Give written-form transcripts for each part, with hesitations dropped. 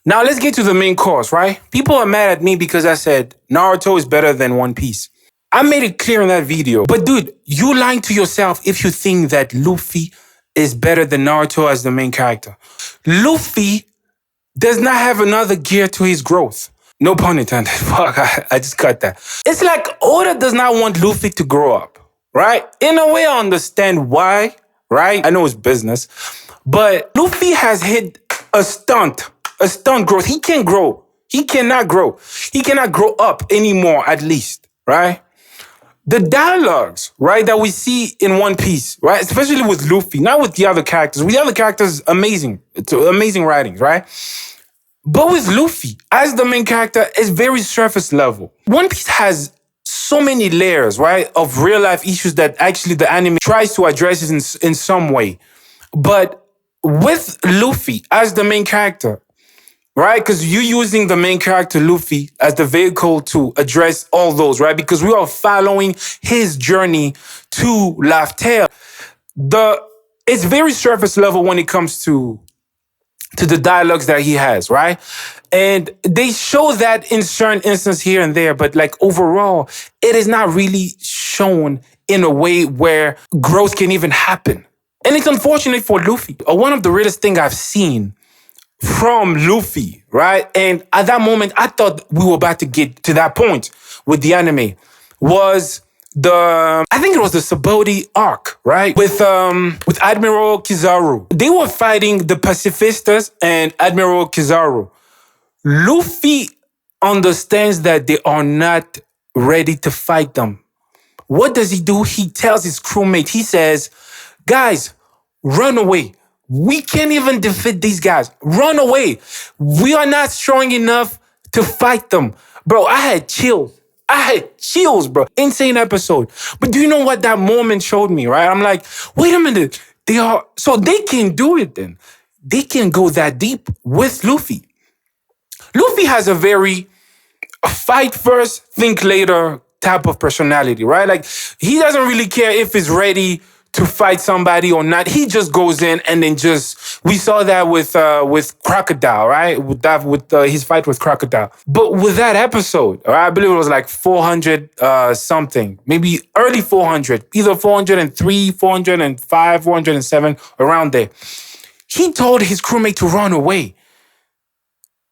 Now let's get to the main course, right? People are mad at me because I said Naruto is better than One Piece. I made it clear in that video. But dude, you lying to yourself if you think that Luffy is better than Naruto as the main character. Luffy does not have another gear to his growth. No pun intended. Fuck, I just cut that. It's like Oda does not want Luffy to grow up, right? In a way, I understand why, right? I know it's business. But Luffy has hit a stunt growth. He can't grow. He cannot grow. He cannot grow up anymore, at least, right? The dialogues, right, that we see in One Piece, right, especially with Luffy, not with the other characters. With the other characters, amazing. It's amazing writings, right? But with Luffy, as the main character, it's very surface level. One Piece has so many layers, right, of real life issues that actually the anime tries to address in some way. But with Luffy as the main character, right? Because you're using the main character, Luffy, as the vehicle to address all those, right? Because we are following his journey to Laugh Tale. It's very surface level when it comes to the dialogues that he has, right? And they show that in certain instances here and there, but like overall, it is not really shown in a way where growth can even happen. And it's unfortunate for Luffy. One of the realest things I've seen from Luffy, right? And at that moment, I thought we were about to get to that point with the anime, was I think it was the Sabaody arc, right? With Admiral Kizaru. They were fighting the pacifistas and Admiral Kizaru. Luffy understands that they are not ready to fight them. What does he do? He tells his crewmate, he says, guys, run away. We can't even defeat these guys. Run away. We are not strong enough to fight them. Bro, I had chills, bro. Insane episode. But do you know what that moment showed me, right? I'm like, wait a minute. So they can do it then. They can go that deep with Luffy. Luffy has a very fight first, think later type of personality, right? Like, he doesn't really care if he's ready to fight somebody or not. He just goes in and then we saw that with Crocodile, right? With his fight with Crocodile. But with that episode, right, I believe it was like 400 something, maybe early 400, either 403, 405, 407, around there. He told his crewmate to run away.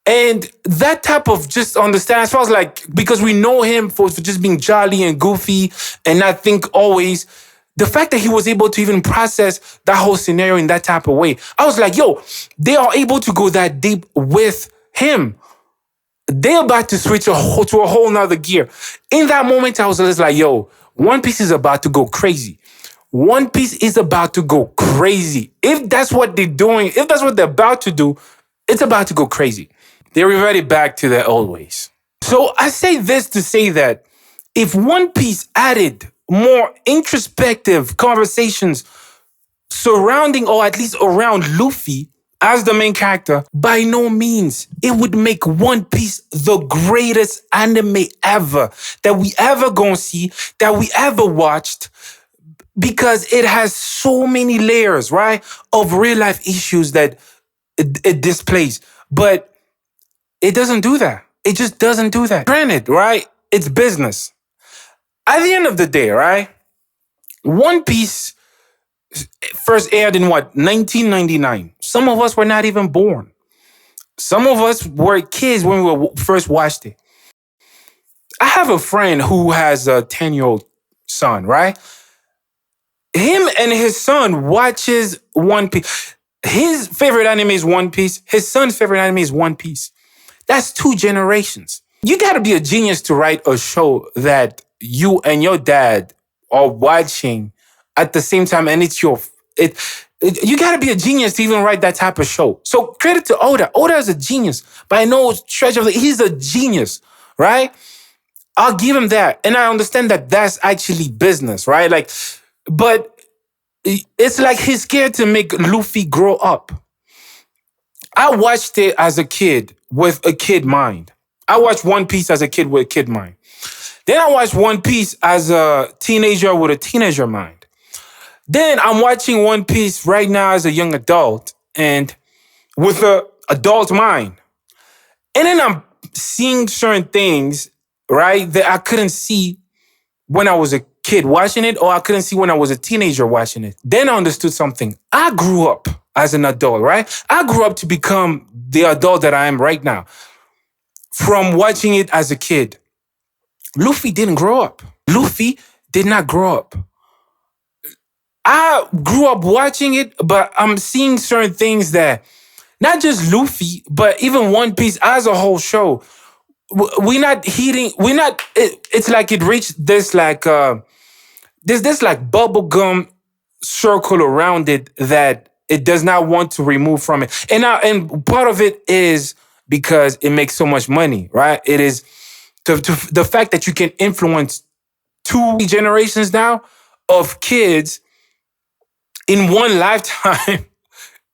And that type of just understand, as far as like, because we know him for just being jolly and goofy and not think always, the fact that he was able to even process that whole scenario in that type of way, I was like, yo, they are able to go that deep with him. They're about to switch to a whole nother gear. In that moment, I was just like, yo, One Piece is about to go crazy. One Piece is about to go crazy. If that's what they're doing, if that's what they're about to do, it's about to go crazy. They reverted back to their old ways. So I say this to say that if One Piece added more introspective conversations surrounding, or at least around, Luffy as the main character, by no means it would make One Piece the greatest anime ever that we ever gonna see, that we ever watched, because it has so many layers, right, of real life issues that it displays. But it doesn't do that. It just doesn't do that. Granted, right, it's business. At the end of the day, right, One Piece first aired in what, 1999. Some of us were not even born. Some of us were kids when we first watched it. I have a friend who has a 10-year-old son, right? Him and his son watches One Piece. His favorite anime is One Piece. His son's favorite anime is One Piece. That's 2 generations. You gotta be a genius to write a show that you and your dad are watching at the same time, and you gotta be a genius to even write that type of show. So credit to Oda. Oda is a genius. By no stretch of he's a genius, right? I'll give him that. And I understand that that's actually business, right? Like, but it's like he's scared to make Luffy grow up. I watched it as a kid with a kid mind. I watched One Piece as a kid with a kid mind. Then I watched One Piece as a teenager with a teenager mind. Then I'm watching One Piece right now as a young adult and with an adult mind. And then I'm seeing certain things, right, that I couldn't see when I was a kid watching it, or I couldn't see when I was a teenager watching it. Then I understood something. I grew up as an adult, right? I grew up to become the adult that I am right now from watching it as a kid. Luffy didn't grow up. Luffy did not grow up. I grew up watching it, but I'm seeing certain things that not just Luffy, but even One Piece as a whole show. We're not heating. We're not. It's like it reached this like there's this like bubblegum circle around it that it does not want to remove from it. And part of it is because it makes so much money, right? It is to the fact that you can influence two generations now of kids in one lifetime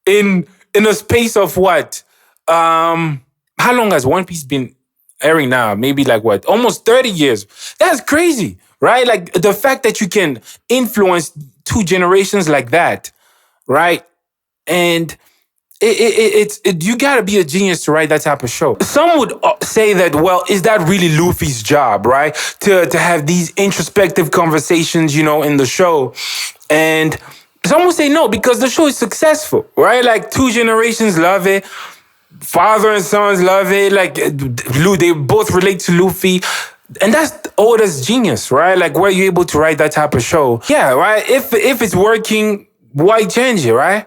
in a space of what? How long has One Piece been airing now? Maybe like what? Almost 30 years. That's crazy, right? Like the fact that you can influence two generations like that, right? And you gotta be a genius to write that type of show. Some would say that, well, is that really Luffy's job, right? To have these introspective conversations, in the show, and some would say no because the show is successful, right? Like two generations love it, father and sons love it. Like they both relate to Luffy. And that's genius, right? Like, were you able to write that type of show? Yeah, right. If it's working, why change it, right?